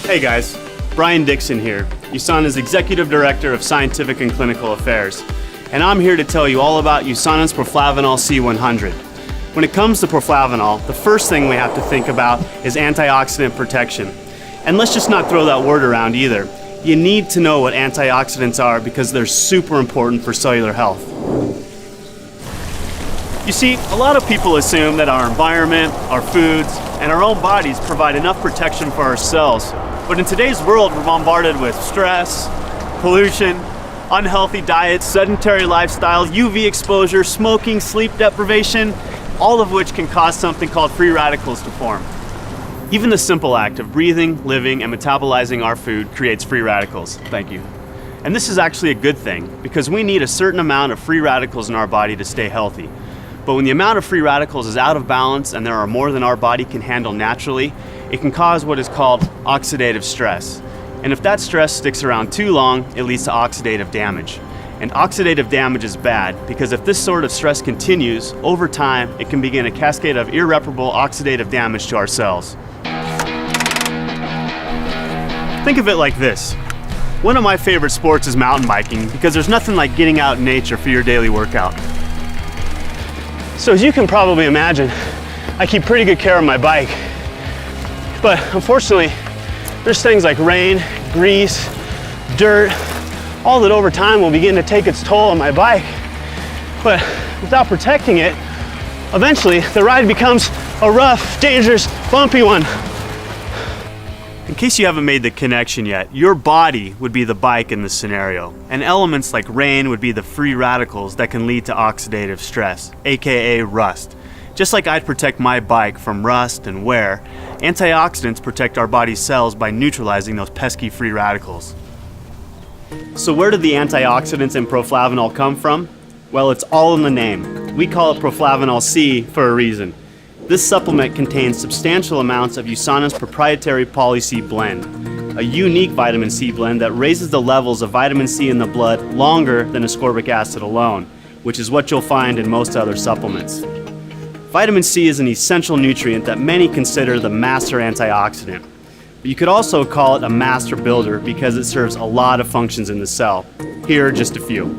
Hey guys, Brian Dixon here, USANA's Executive Director of Scientific and Clinical Affairs, and I'm here to tell you all about USANA's Proflavanol C100. When it comes to Proflavanol, the first thing we have to think about is antioxidant protection. And let's just not throw that word around either. You need to know what antioxidants are because they're super important for cellular health. You see, a lot of people assume that our environment, our foods, and our own bodies provide enough protection for our cells. But in today's world, we're bombarded with stress, pollution, unhealthy diets, sedentary lifestyle, UV exposure, smoking, sleep deprivation, all of which can cause something called free radicals to form. Even the simple act of breathing, living, and metabolizing our food creates free radicals. Thank you. And this is actually a good thing because we need a certain amount of free radicals in our body to stay healthy. But when the amount of free radicals is out of balance and there are more than our body can handle naturally, it can cause what is called oxidative stress. And if that stress sticks around too long, it leads to oxidative damage. And oxidative damage is bad because if this sort of stress continues, over time, it can begin a cascade of irreparable oxidative damage to our cells. Think of it like this. One of my favorite sports is mountain biking because there's nothing like getting out in nature for your daily workout. So as you can probably imagine, I keep pretty good care of my bike. But unfortunately, there's things like rain, grease, dirt, all that over time will begin to take its toll on my bike. But without protecting it, eventually the ride becomes a rough, dangerous, bumpy one. In case you haven't made the connection yet, your body would be the bike in this scenario, and elements like rain would be the free radicals that can lead to oxidative stress, aka rust. Just like I'd protect my bike from rust and wear, antioxidants protect our body's cells by neutralizing those pesky free radicals. So where did the antioxidants in Proflavanol come from? Well, it's all in the name. We call it Proflavanol C for a reason. This supplement contains substantial amounts of USANA's proprietary Poly-C blend, a unique vitamin C blend that raises the levels of vitamin C in the blood longer than ascorbic acid alone, which is what you'll find in most other supplements. Vitamin C is an essential nutrient that many consider the master antioxidant. But you could also call it a master builder because it serves a lot of functions in the cell. Here are just a few.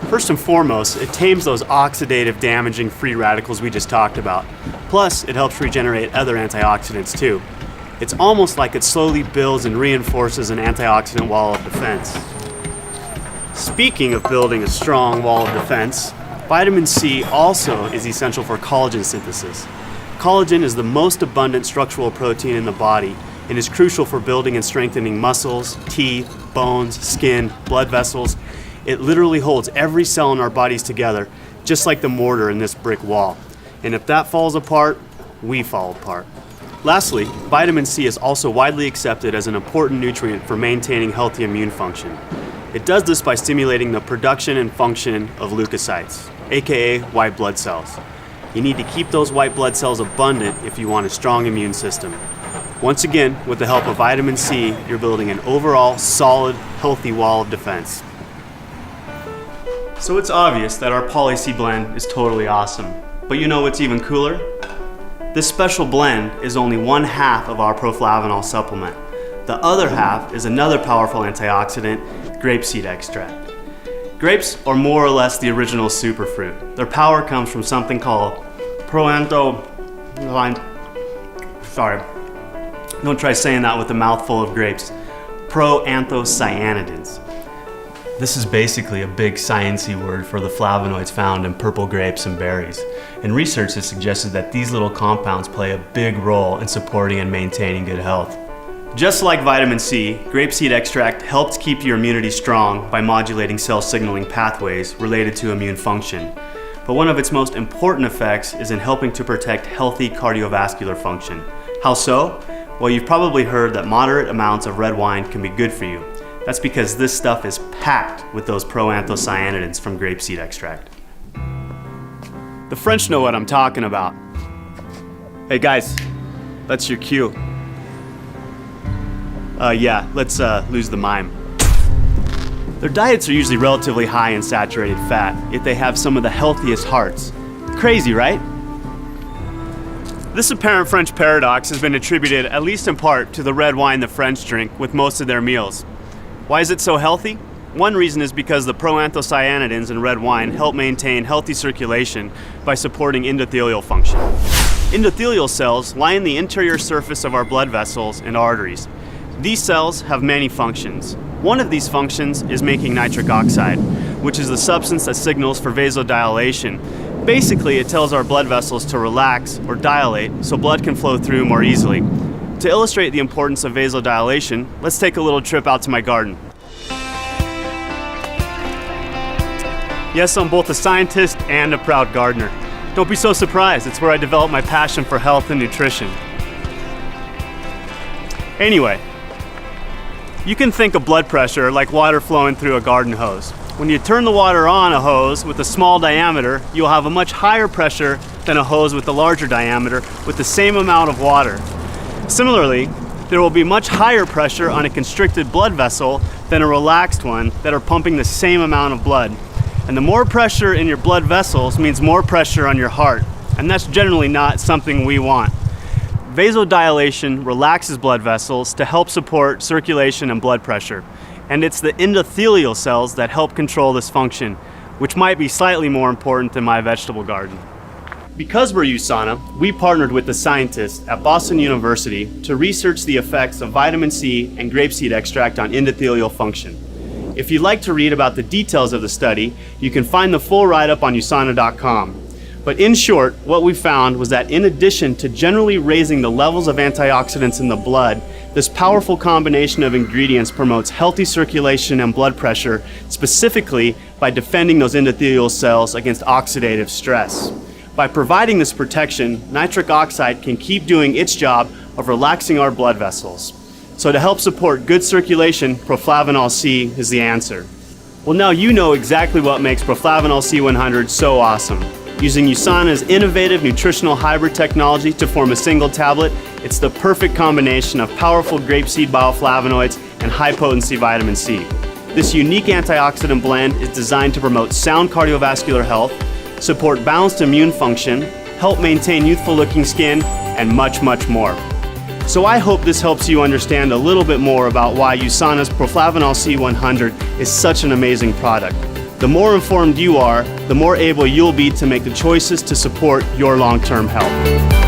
First and foremost, it tames those oxidative damaging free radicals we just talked about. Plus, it helps regenerate other antioxidants too. It's almost like it slowly builds and reinforces an antioxidant wall of defense. Speaking of building a strong wall of defense, vitamin C also is essential for collagen synthesis. Collagen is the most abundant structural protein in the body and is crucial for building and strengthening muscles, teeth, bones, skin, blood vessels. It literally holds every cell in our bodies together, just like the mortar in this brick wall. And if that falls apart, we fall apart. Lastly, vitamin C is also widely accepted as an important nutrient for maintaining healthy immune function. It does this by stimulating the production and function of leukocytes, aka white blood cells. You need to keep those white blood cells abundant if you want a strong immune system. Once again, with the help of vitamin C, you're building an overall solid, healthy wall of defense. So it's obvious that our Poly-C blend is totally awesome. But you know what's even cooler? This special blend is only one half of our Proflavanol supplement. The other half is another powerful antioxidant, grapeseed extract. Grapes are more or less the original superfruit. Their power comes from something called don't try saying that with a mouthful of grapes. Proanthocyanidins. This is basically a big sciencey word for the flavonoids found in purple grapes and berries. And research has suggested that these little compounds play a big role in supporting and maintaining good health. Just like vitamin C, grapeseed extract helps keep your immunity strong by modulating cell signaling pathways related to immune function. But one of its most important effects is in helping to protect healthy cardiovascular function. How so? Well, you've probably heard that moderate amounts of red wine can be good for you. That's because this stuff is packed with those proanthocyanidins from grapeseed extract. The French know what I'm talking about. Hey guys, that's your cue. Let's lose the mime. Their diets are usually relatively high in saturated fat, yet they have some of the healthiest hearts. Crazy, right? This apparent French paradox has been attributed, at least in part, to the red wine the French drink with most of their meals. Why is it so healthy? One reason is because the proanthocyanidins in red wine help maintain healthy circulation by supporting endothelial function. Endothelial cells line the interior surface of our blood vessels and arteries. These cells have many functions. One of these functions is making nitric oxide, which is the substance that signals for vasodilation. Basically, it tells our blood vessels to relax or dilate so blood can flow through more easily. To illustrate the importance of vasodilation, let's take a little trip out to my garden. Yes, I'm both a scientist and a proud gardener. Don't be so surprised, it's where I developed my passion for health and nutrition. Anyway, you can think of blood pressure like water flowing through a garden hose. When you turn the water on a hose with a small diameter, you'll have a much higher pressure than a hose with a larger diameter with the same amount of water. Similarly, there will be much higher pressure on a constricted blood vessel than a relaxed one that are pumping the same amount of blood. And the more pressure in your blood vessels means more pressure on your heart, and that's generally not something we want. Vasodilation relaxes blood vessels to help support circulation and blood pressure. And it's the endothelial cells that help control this function, which might be slightly more important than my vegetable garden. Because we're USANA, we partnered with the scientists at Boston University to research the effects of vitamin C and grapeseed extract on endothelial function. If you'd like to read about the details of the study, you can find the full write-up on USANA.com. But in short, what we found was that in addition to generally raising the levels of antioxidants in the blood, this powerful combination of ingredients promotes healthy circulation and blood pressure, specifically by defending those endothelial cells against oxidative stress. By providing this protection, nitric oxide can keep doing its job of relaxing our blood vessels. So to help support good circulation, Proflavanol C is the answer. Well, now you know exactly what makes Proflavanol C100 so awesome. Using USANA's innovative nutritional hybrid technology to form a single tablet, it's the perfect combination of powerful grapeseed bioflavonoids and high-potency vitamin C. This unique antioxidant blend is designed to promote sound cardiovascular health, support balanced immune function, help maintain youthful-looking skin, and much, much more. So I hope this helps you understand a little bit more about why USANA's Proflavanol C100 is such an amazing product. The more informed you are, the more able you'll be to make the choices to support your long-term health.